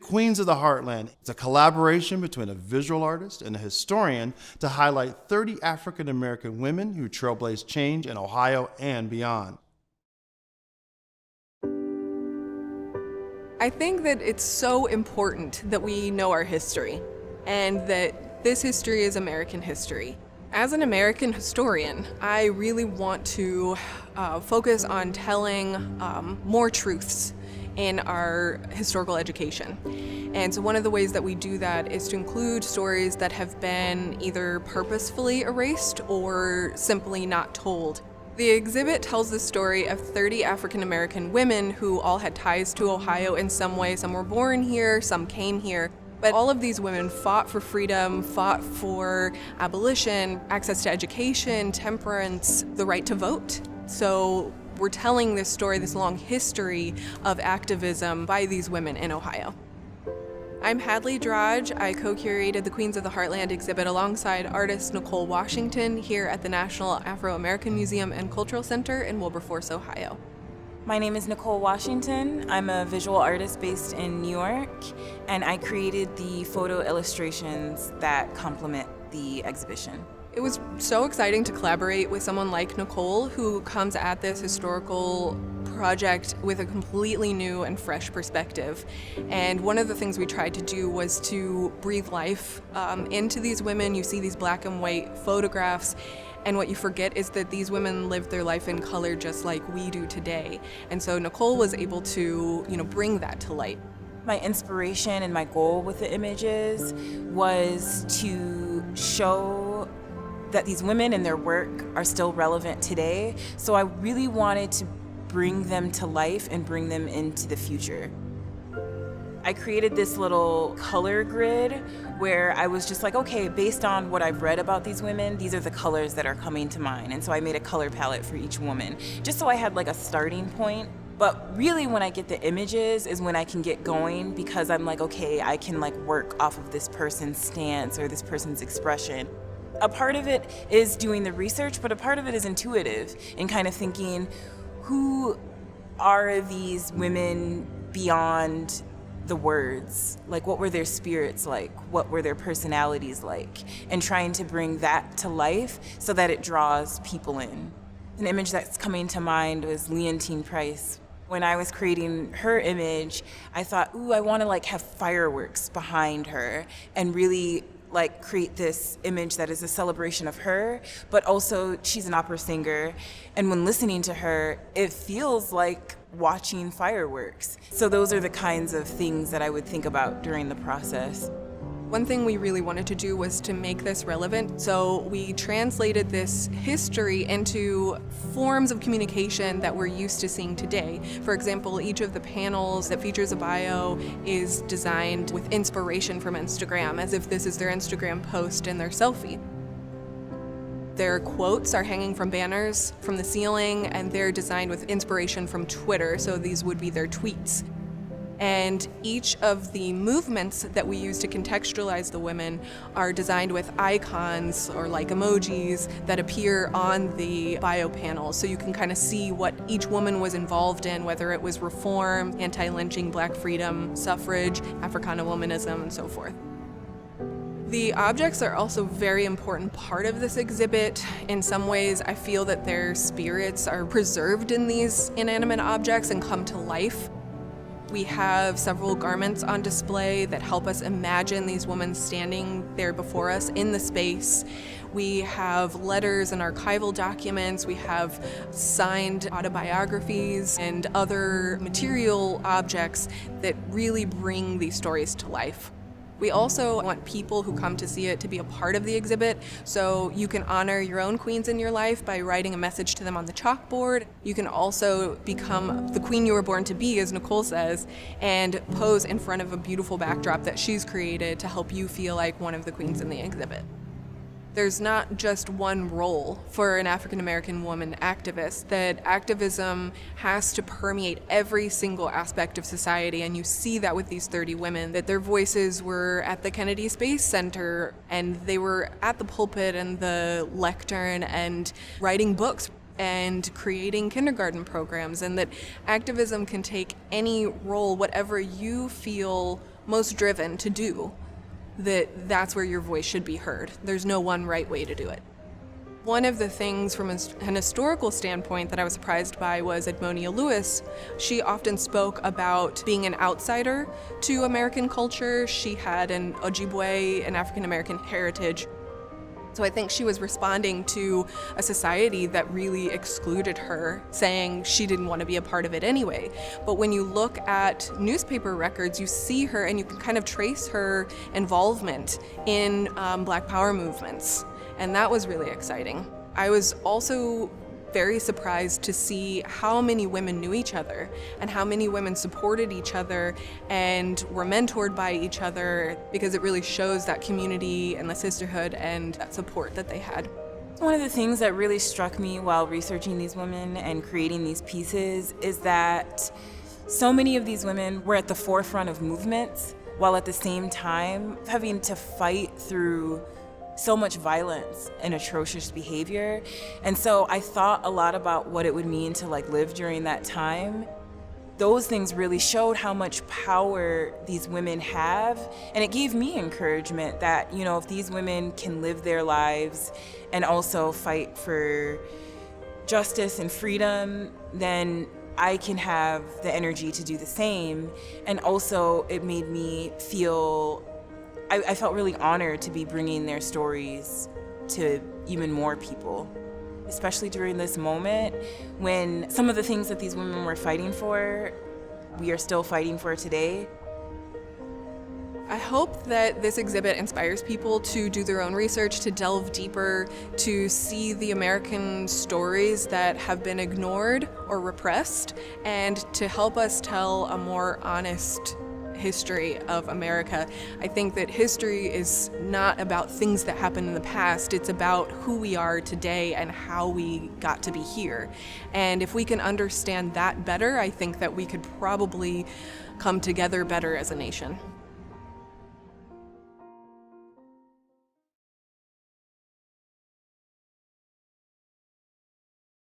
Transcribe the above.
Queens of the Heartland is a collaboration between a visual artist and a historian to highlight 30 African American women who trailblazed change in Ohio and beyond. I think that it's so important that we know our history and that this history is American history. As an American historian, I really want to focus on telling more truths in our historical education. And so one of the ways that we do that is to include stories that have been either purposefully erased or simply not told. The exhibit tells the story of 30 African American women who all had ties to Ohio in some way. Some were born here, some came here. But all of these women fought for freedom, fought for abolition, access to education, temperance, the right to vote. So we're telling this story, this long history of activism by these women in Ohio. I'm Hadley Drage. I co-curated the Queens of the Heartland exhibit alongside artist Nicole Washington here at the National Afro-American Museum and Cultural Center in Wilberforce, Ohio. My name is Nicole Washington. I'm a visual artist based in New York, and I created the photo illustrations that complement the exhibition. It was so exciting to collaborate with someone like Nicole, who comes at this historical project with a completely new and fresh perspective. And one of the things we tried to do was to breathe life into these women. You see these black and white photographs, and what you forget is that these women lived their life in color just like we do today. And so Nicole was able to, bring that to light. My inspiration and my goal with the images was to show that these women and their work are still relevant today. So I really wanted to bring them to life and bring them into the future. I created this little color grid where I was just like, okay, based on what I've read about these women, these are the colors that are coming to mind. And so I made a color palette for each woman, just so I had like a starting point. But really when I get the images is when I can get going, because I'm like, okay, I can like work off of this person's stance or this person's expression. A part of it is doing the research, but a part of it is intuitive and kind of thinking, who are these women beyond the words? Like, what were their spirits like? What were their personalities like? And trying to bring that to life so that it draws people in. An image that's coming to mind was Leontine Price. When I was creating her image, I thought, ooh, I want to like have fireworks behind her and really like create this image that is a celebration of her, but also she's an opera singer. And when listening to her, it feels like watching fireworks. So those are the kinds of things that I would think about during the process. One thing we really wanted to do was to make this relevant, so we translated this history into forms of communication that we're used to seeing today. For example, each of the panels that features a bio is designed with inspiration from Instagram, as if this is their Instagram post and their selfie. Their quotes are hanging from banners from the ceiling, and they're designed with inspiration from Twitter, so these would be their tweets. And each of the movements that we use to contextualize the women are designed with icons or like emojis that appear on the bio panel. So you can kind of see what each woman was involved in, whether it was reform, anti-lynching, black freedom, suffrage, Africana womanism, and so forth. The objects are also a very important part of this exhibit. In some ways, I feel that their spirits are preserved in these inanimate objects and come to life. We have several garments on display that help us imagine these women standing there before us in the space. We have letters and archival documents. We have signed autobiographies and other material objects that really bring these stories to life. We also want people who come to see it to be a part of the exhibit, so you can honor your own queens in your life by writing a message to them on the chalkboard. You can also become the queen you were born to be, as Nicole says, and pose in front of a beautiful backdrop that she's created to help you feel like one of the queens in the exhibit. There's not just one role for an African American woman activist, that activism has to permeate every single aspect of society, and you see that with these 30 women, that their voices were at the Kennedy Space Center, and they were at the pulpit and the lectern and writing books. and creating kindergarten programs, and that activism can take any role, whatever you feel most driven to do, that's where your voice should be heard. There's no one right way to do it. One of the things from an historical standpoint that I was surprised by was Edmonia Lewis. She often spoke about being an outsider to American culture. She had an Ojibwe, an African American heritage. So I think she was responding to a society that really excluded her, saying she didn't want to be a part of it anyway. But when you look at newspaper records, you see her and you can kind of trace her involvement in Black Power movements. And that was really exciting. I was also very surprised to see how many women knew each other and how many women supported each other and were mentored by each other, because it really shows that community and the sisterhood and that support that they had. One of the things that really struck me while researching these women and creating these pieces is that so many of these women were at the forefront of movements, while at the same time having to fight through so much violence and atrocious behavior. And so I thought a lot about what it would mean to live during that time. Those things really showed how much power these women have. And it gave me encouragement that, if these women can live their lives and also fight for justice and freedom, then I can have the energy to do the same. And also it made me feel I felt really honored to be bringing their stories to even more people, especially during this moment when some of the things that these women were fighting for, we are still fighting for today. I hope that this exhibit inspires people to do their own research, to delve deeper, to see the American stories that have been ignored or repressed, and to help us tell a more honest history of America. I think that history is not about things that happened in the past. It's about who we are today and how we got to be here. And if we can understand that better, I think that we could probably come together better as a nation.